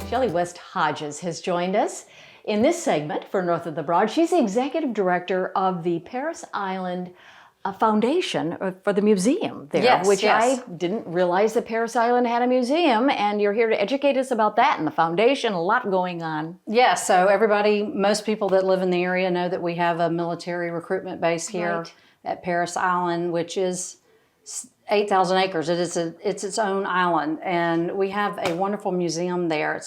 Shellie West Hodges has joined us in this segment for North of the Broad. She's the executive director of the Parris Island Foundation for the museum there, I didn't realize that Parris Island had a museum, and you're here to educate us about that and the foundation, a lot going on. Yeah, so most people that live in the area know that we have a military recruitment base here at Parris Island, which is 8,000 acres. It's its own island, and we have a wonderful museum there.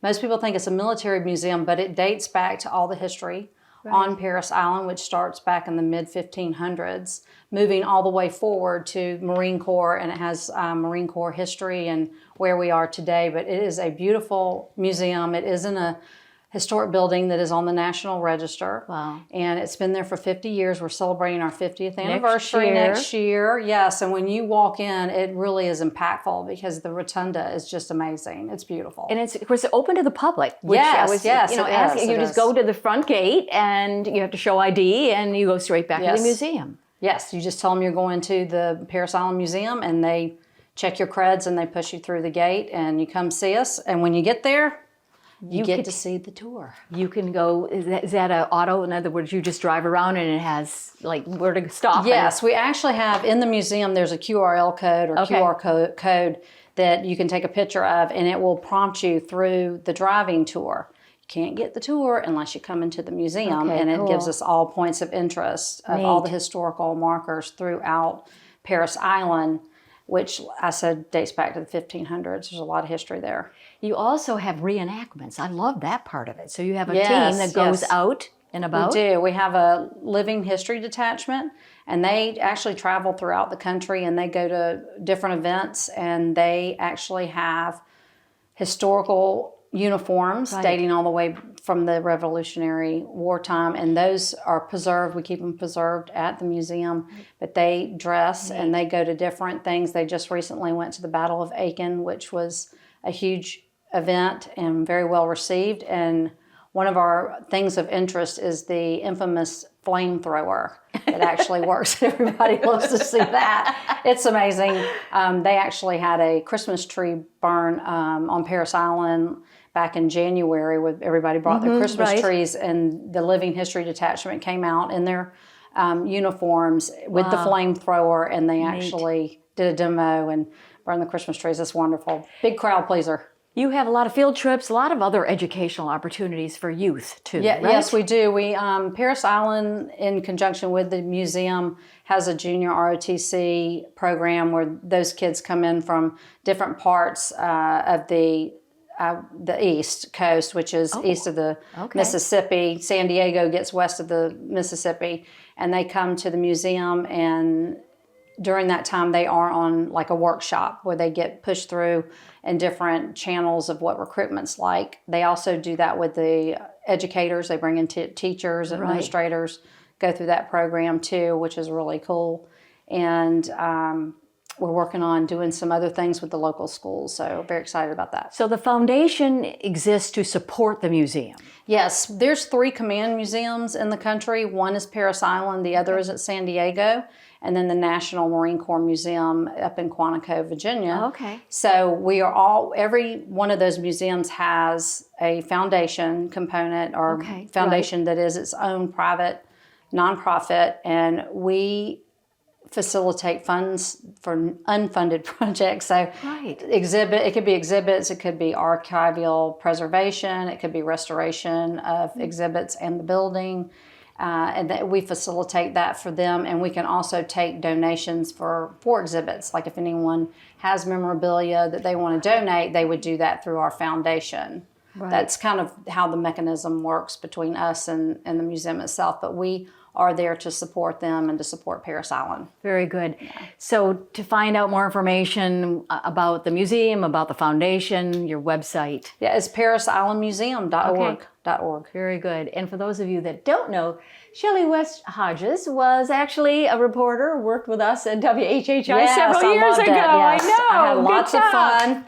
Most people think it's a military museum, but it dates back to all the history on Parris Island, which starts back in the mid-1500s, moving all the way forward to Marine Corps, and it has Marine Corps history and where we are today. But it is a beautiful museum. It is in a historic building that is on the National Register. Wow. And it's been there for 50 years. We're celebrating our 50th anniversary next year. Yes, and when you walk in, it really is impactful because the rotunda is just amazing. It's beautiful. And it's, of course, open to the public. Which you just go to the front gate and you have to show ID and you go straight back to the museum. Yes, you just tell them you're going to the Parris Island Museum and they check your creds and they push you through the gate and you come see us. And when you get there, you get to see the tour. You can go, is that an auto? In other words, you just drive around and it has like where to stop? Yes, we actually have in the museum, there's a QRL code or QR code that you can take a picture of, and it will prompt you through the driving tour. You can't get the tour unless you come into the museum, and it gives us all points of interest of all the historical markers throughout Parris Island, which I said dates back to the 1500s. There's a lot of history there. You also have reenactments. I love that part of it. So you have a team that goes out and about? We do. We have a living history detachment, and they actually travel throughout the country, and they go to different events, and they actually have historical uniforms dating all the way from the Revolutionary War time, and those are preserved. We keep them preserved at the museum, but they dress and they go to different things. They just recently went to the Battle of Aiken, which was a huge event and very well received. And one of our things of interest is the infamous flamethrower that actually works. Everybody loves to see that. It's amazing. They actually had a Christmas tree burn on Parris Island back in January, where everybody brought their Christmas trees, and the Living History Detachment came out in their uniforms with the flamethrower, and they actually did a demo and burned the Christmas trees. It's wonderful. Big crowd pleaser. You have a lot of field trips, a lot of other educational opportunities for youth too, right? Yes, we do. Parris Island, in conjunction with the museum, has a junior ROTC program where those kids come in from different parts of the East Coast, which is east of the Mississippi. San Diego gets west of the Mississippi, and they come to the museum, and during that time they are on like a workshop where they get pushed through in different channels of what recruitment's like. They also do that with the educators. They bring in teachers, administrators, go through that program too, which is really cool. And we're working on doing some other things with the local schools, so very excited about that. So the foundation exists to support the museum? Yes, there's 3 command museums in the country. One is Parris Island, the other is at San Diego, and then the National Marine Corps Museum up in Quantico, Virginia. Okay. So every one of those museums has a foundation component or foundation that is its own private nonprofit, and we facilitate funds for unfunded projects. So it could be exhibits, it could be archival preservation, it could be restoration of exhibits and the building. And that we facilitate that for them, and we can also take donations for exhibits. Like if anyone has memorabilia that they want to donate, they would do that through our foundation. That's kind of how the mechanism works between us and the museum itself, but we are there to support them and to support Parris Island. Very good. Yeah. So to find out more information about the museum, about the foundation, your website. Yeah, it's parrisislandmuseum.org. Very good. And for those of you that don't know, Shellie West Hodges was actually a reporter, worked with us at WHHI several years ago. Yes. I know. I had lots of fun.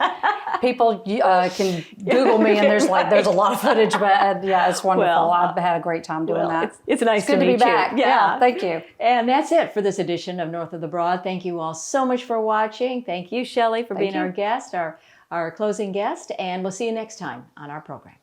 People can Google me, and there's a lot of footage, but it's wonderful. Well, I've had a great time doing that. It's nice to good to meet be back. Yeah, thank you. And that's it for this edition of North of the Broad. Thank you all so much for watching. Thank you, Shellie, for being our guest, our our closing guest, and we'll see you next time on our program.